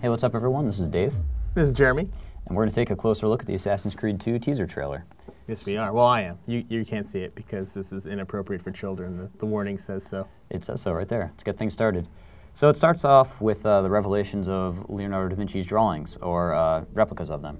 Hey, what's up everyone? This is Dave. This is Jeremy. And we're going to take a closer look at the Assassin's Creed 2 teaser trailer. Yes, we are. Well, I am. You can't see it because this is inappropriate for children. The warning says so. It says so right there. Let's get things started. So it starts off with the revelations of Leonardo da Vinci's drawings, or replicas of them.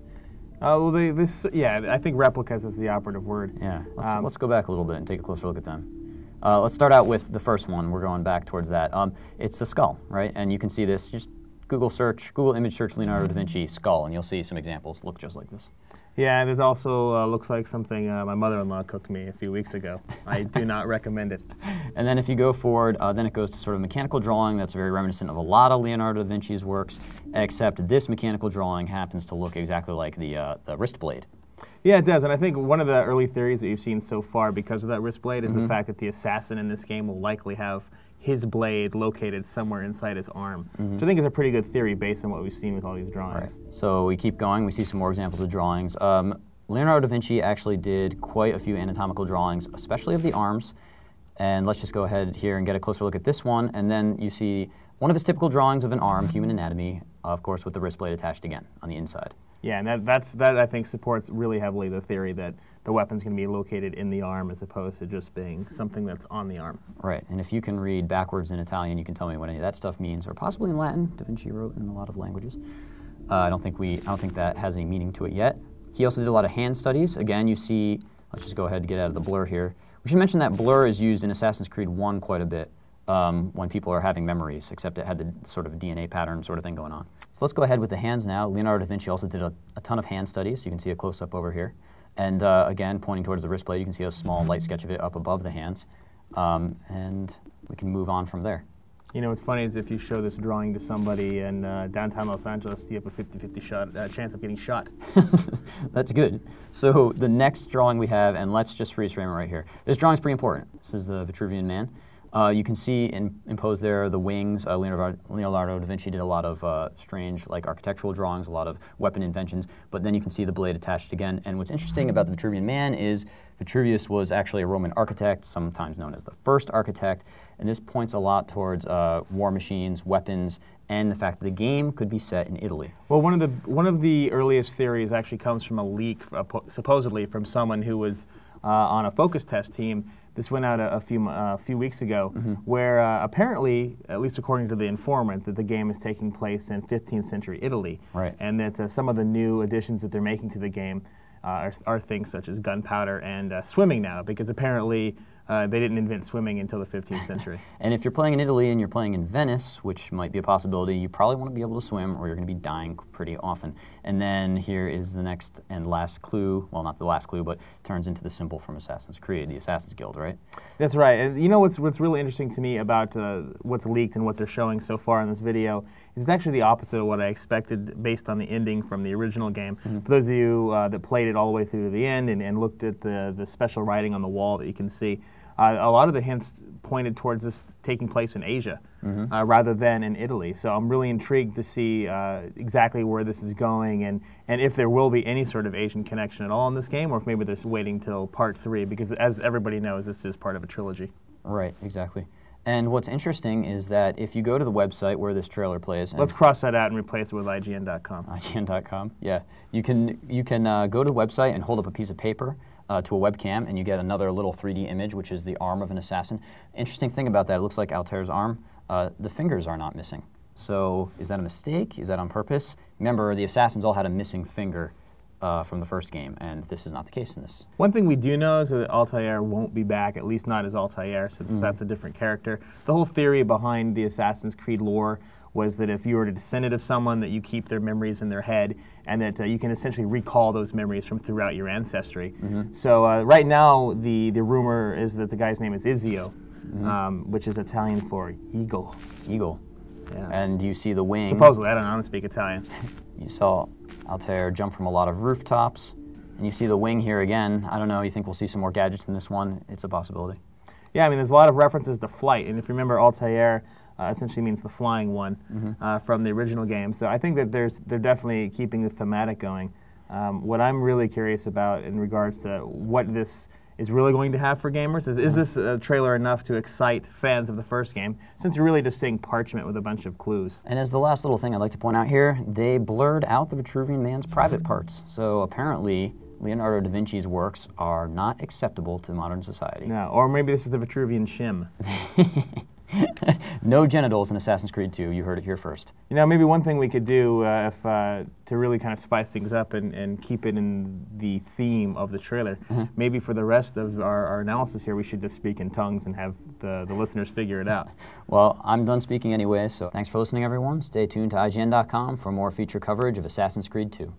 Well, I think replicas is the operative word. Yeah, let's go back a little bit and take a closer look at them. Let's start out with the first one. We're going back towards that. It's a skull, right? And you can see this. Just Google image search Leonardo da Vinci skull, and you'll see some examples look just like this. Yeah, and it also looks like something my mother-in-law cooked me a few weeks ago. I do not recommend it. And then if you go forward, then it goes to sort of mechanical drawing that's very reminiscent of a lot of Leonardo da Vinci's works, except this mechanical drawing happens to look exactly like the wrist blade. Yeah, it does, and I think one of the early theories that you've seen so far because of that wrist blade is the fact that the assassin in this game will likely have his blade located somewhere inside his arm, which I think is a pretty good theory based on what we've seen with all these drawings. Right. So we keep going. We see some more examples of drawings. Leonardo da Vinci actually did quite a few anatomical drawings, especially of the arms. And let's just go ahead here and get a closer look at this one. And then you see one of his typical drawings of an arm, human anatomy, of course, with the wrist blade attached again on the inside. Yeah, and that I think supports really heavily the theory that the weapon's going to be located in the arm as opposed to just being something that's on the arm. Right, and if you can read backwards in Italian, you can tell me what any of that stuff means, or possibly in Latin. Da Vinci wrote in a lot of languages. I don't think that has any meaning to it yet. He also did a lot of hand studies. Again, you see, let's just go ahead and get out of the blur here. We should mention that blur is used in Assassin's Creed 1 quite a bit when people are having memories, except it had the sort of DNA pattern sort of thing going on. So let's go ahead with the hands now. Leonardo da Vinci also did a ton of hand studies. You can see a close-up over here. And again, pointing towards the wrist blade, you can see a small light sketch of it up above the hands. And we can move on from there. You know, what's funny is if you show this drawing to somebody in downtown Los Angeles, you have a 50-50 chance of getting shot. That's good. So the next drawing we have, and let's just freeze frame it right here. This drawing's pretty important. This is the Vitruvian Man. You can see imposed there the wings. Leonardo da Vinci did a lot of strange, like architectural drawings, a lot of weapon inventions, but then you can see the blade attached again. And what's interesting about the Vitruvian Man is Vitruvius was actually a Roman architect, sometimes known as the first architect, and this points a lot towards war machines, weapons, and the fact that the game could be set in Italy. Well, one of the earliest theories actually comes from a leak, supposedly from someone who was on a focus test team. This went out a few weeks ago, where apparently, at least according to the informant, that the game is taking place in 15th century Italy, right. And that some of the new additions that they're making to the game are things such as gunpowder and swimming now, because apparently they didn't invent swimming until the 15th century. And if you're playing in Italy and you're playing in Venice, which might be a possibility, you probably want to be able to swim or you're going to be dying pretty often. And then here is the next and last clue, well, not the last clue, but turns into the symbol from Assassin's Creed, the Assassin's Guild, right? That's right. And you know what's really interesting to me about what's leaked and what they're showing so far in this video is it's actually the opposite of what I expected based on the ending from the original game. For those of you that played it all the way through to the end and looked at the special writing on the wall that you can see, a lot of the hints pointed towards this taking place in Asia rather than in Italy. So I'm really intrigued to see exactly where this is going and if there will be any sort of Asian connection at all in this game, or if maybe they're waiting till part 3, because as everybody knows, this is part of a trilogy. Right, exactly. And what's interesting is that if you go to the website where this trailer plays... Let's cross that out and replace it with IGN.com. IGN.com, yeah. You can go to the website and hold up a piece of paper to a webcam, and you get another little 3D image, which is the arm of an assassin. Interesting thing about that, it looks like Altair's arm. The fingers are not missing. So is that a mistake? Is that on purpose? Remember, the assassins all had a missing finger from the first game, and this is not the case in this. One thing we do know is that Altair won't be back, at least not as Altair, since that's a different character. The whole theory behind the Assassin's Creed lore was that if you were a descendant of someone, that you keep their memories in their head, and that you can essentially recall those memories from throughout your ancestry. So right now, the rumor is that the guy's name is Ezio, which is Italian for eagle. Eagle. Yeah. And you see the wing. Supposedly, I don't know, I don't speak Italian. You saw Altair jump from a lot of rooftops, and you see the wing here again. I don't know, you think we'll see some more gadgets in this one? It's a possibility. Yeah, I mean, there's a lot of references to flight, and if you remember, Altair essentially means the flying one from the original game. So I think that they're definitely keeping the thematic going. What I'm really curious about in regards to what this is really going to have for gamers? Is this trailer enough to excite fans of the first game, since you're really just seeing parchment with a bunch of clues? And as the last little thing I'd like to point out here, they blurred out the Vitruvian Man's private parts. So apparently, Leonardo da Vinci's works are not acceptable to modern society. No, or maybe this is the Vitruvian shim. No genitals in Assassin's Creed 2. You heard it here first. You know, maybe one thing we could do to really kind of spice things up and keep it in the theme of the trailer, maybe for the rest of our analysis here, we should just speak in tongues and have the listeners figure it out. Well, I'm done speaking anyway, so thanks for listening, everyone. Stay tuned to IGN.com for more feature coverage of Assassin's Creed 2.